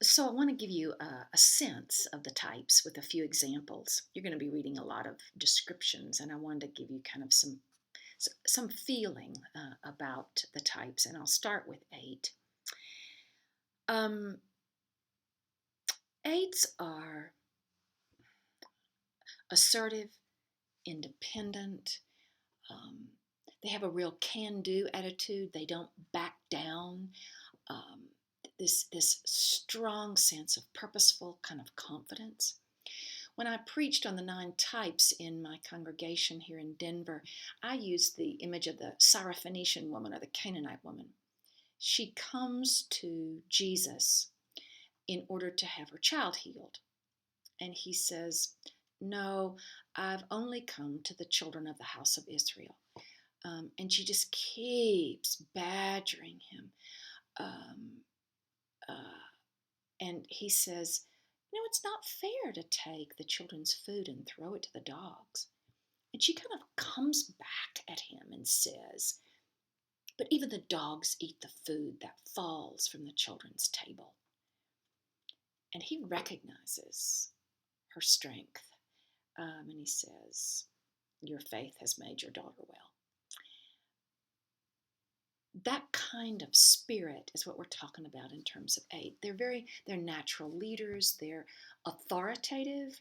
So, I want to give you a sense of the types with a few examples. You're going to be reading a lot of descriptions, and I wanted to give you kind of some feeling about the types. And I'll start with eight. Um, Eights are assertive, independent. Um, they have a real can-do attitude. They don't back down. Um, this strong sense of purposeful kind of confidence. When I preached on the nine types in my congregation here in Denver, I used the image of the Syrophoenician woman or the Canaanite woman. She comes to Jesus in order to have her child healed. And he says, "No, I've only come to the children of the house of Israel." And she just keeps badgering him. Um, uh, and he says, "It's not fair to take the children's food and throw it to the dogs." And she kind of comes back at him and says, "But even the dogs eat the food that falls from the children's table." And he recognizes her strength. And he says, "Your faith has made your daughter well." That kind of spirit is what we're talking about in terms of eight. They're natural leaders. They're authoritative,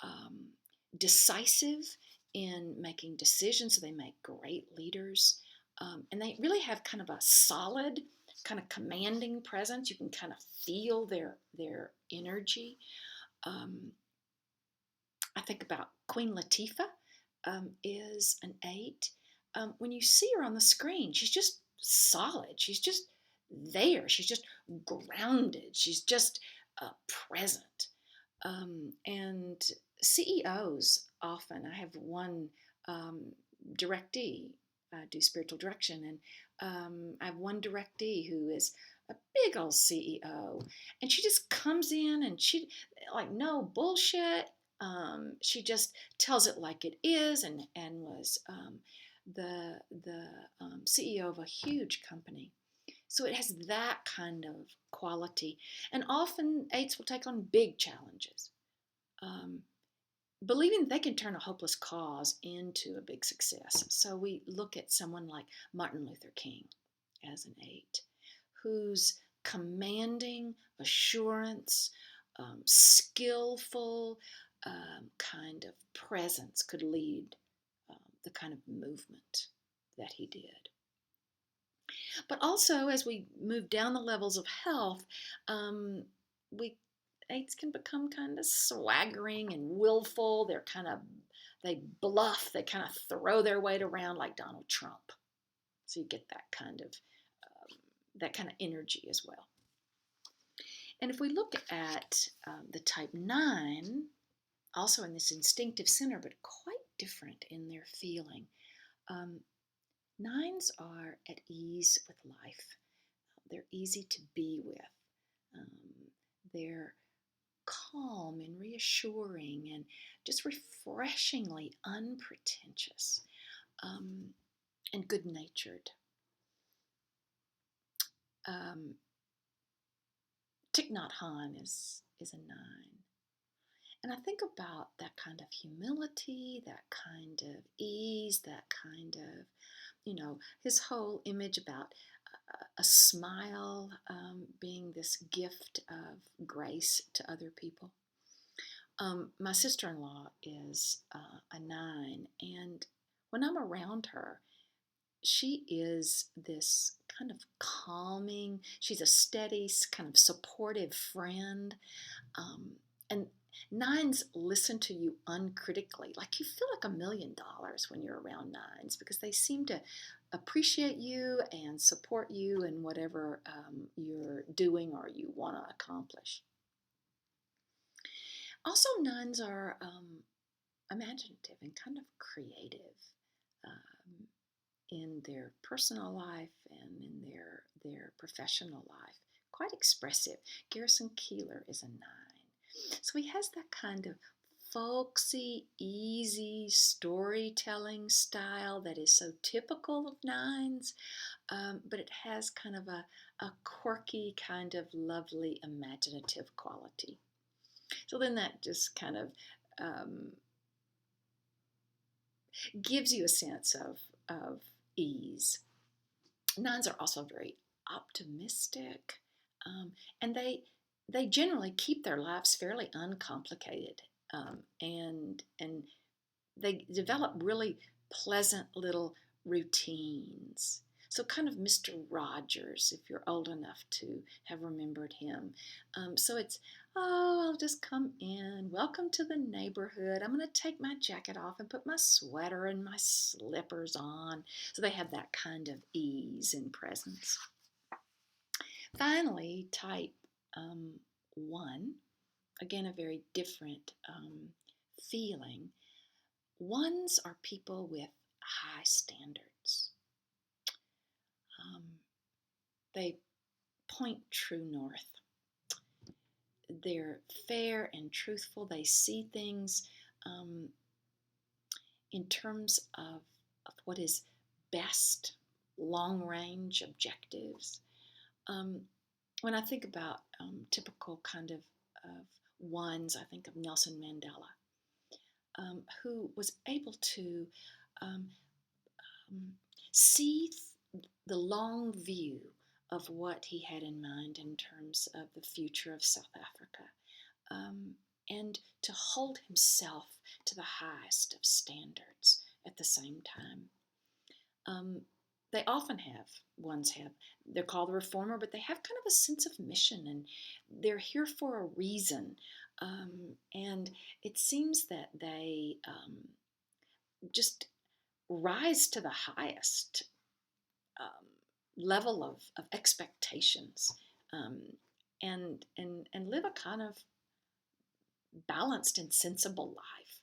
um, decisive in making decisions. So they make great leaders. And they really have kind of a solid, kind of commanding presence. You can kind of feel their energy. Um, I think about Queen Latifah is an eight. When you see her on the screen, she's just solid. She's just there. She's just grounded. She's just present. And CEOs often, I have one um, directee, I do spiritual direction, and I have one directee who is a big old CEO, and she just comes in and she, like, no bullshit. She just tells it like it is, and was the CEO of a huge company. So it has that kind of quality. And often eights will take on big challenges, um, believing they can turn a hopeless cause into a big success. So we look at someone like Martin Luther King as an eight, whose commanding assurance, skillful kind of presence could lead the kind of movement that he did. But also, as we move down the levels of health, um, we eights can become kind of swaggering and willful. They bluff. They kind of throw their weight around like Donald Trump. So you get that kind of energy as well. And if we look at the type nine, also in this instinctive center, but quite different in their feeling. Um, Nines are at ease with life. They're easy to be with. Um, they're calm and reassuring and just refreshingly unpretentious, and good natured. Um, Thich Nhat Hanh is a nine. And I think about that kind of humility, that kind of ease, that kind of, his whole image about a smile being this gift of grace to other people. My sister in law is a nine, and when I'm around her, she is this kind of calming, she's a steady, kind of supportive friend. Um, and nines listen to you uncritically. Like you feel like $1,000,000 when you're around nines because they seem to appreciate you and support you in whatever you're doing or you want to accomplish. Also, nines are imaginative and kind of creative um, in their personal life and in their professional life. Quite expressive. Garrison Keillor is a nine. So he has that kind of folksy, easy storytelling style that is so typical of nines, but it has kind of a quirky, kind of lovely, imaginative quality. So then that just kind of um, gives you a sense of ease. Nines are also very optimistic, um, and they generally keep their lives fairly uncomplicated, and they develop really pleasant little routines. So, kind of Mr. Rogers, if you're old enough to have remembered him. So it's, oh, I'll just come in. Welcome to the neighborhood. I'm going to take my jacket off and put my sweater and my slippers on. So they have that kind of ease and presence. Finally, type um, 1, again, a very different feeling. Ones are people with high standards. They point true north. They're fair and truthful. They see things um, in terms of what is best, long range objectives. Um, when I think about typical kind of ones, I think of Nelson Mandela, who was able to um, um, see the long view of what he had in mind in terms of the future of South Africa, um, and to hold himself to the highest of standards at the same time. Um, they often have, ones have, they're called the reformer, but they have kind of a sense of mission and they're here for a reason. And it seems that they just rise to the highest level of expectations, um, and live a kind of balanced and sensible life.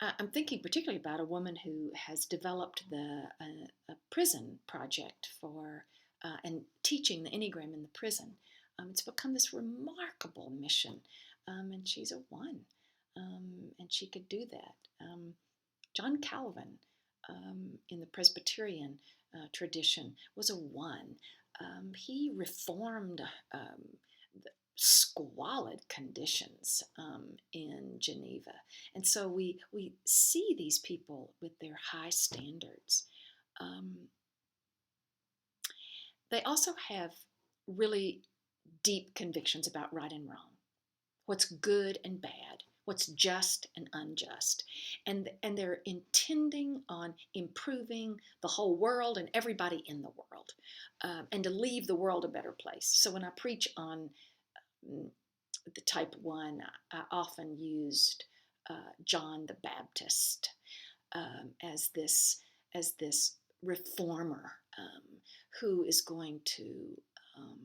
I'm thinking particularly about a woman who has developed a prison project for and teaching the Enneagram in the prison. It's become this remarkable mission, and she's a 1, and she could do that. John Calvin, in the Presbyterian tradition, was a 1. He reformed the squalid conditions in Geneva. And so we see these people with their high standards. Um, they also have really deep convictions about right and wrong, what's good and bad, what's just and unjust. And they're intending on improving the whole world and everybody in the world, and to leave the world a better place. So when I preach on the type 1, I often used John the Baptist as this reformer, who is going to um,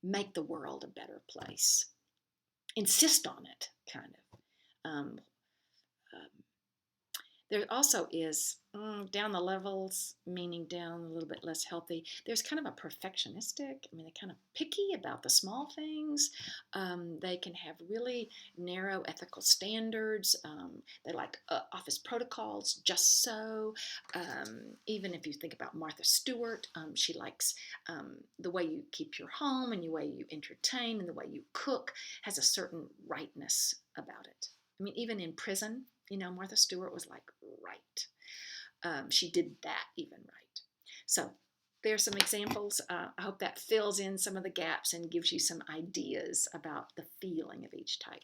make the world a better place, insist on it, kind of. Um, um, there also is, down the levels, meaning down a little bit less healthy, there's kind of a perfectionistic. I mean, they're kind of picky about the small things. They can have really narrow ethical standards. They like office protocols, just so. Even if you think about Martha Stewart, she likes the way you keep your home and the way you entertain and the way you cook has a certain rightness about it. I mean, even in prison, Martha Stewart was like, right. She did that even right. So there's some examples. I hope that fills in some of the gaps and gives you some ideas about the feeling of each type.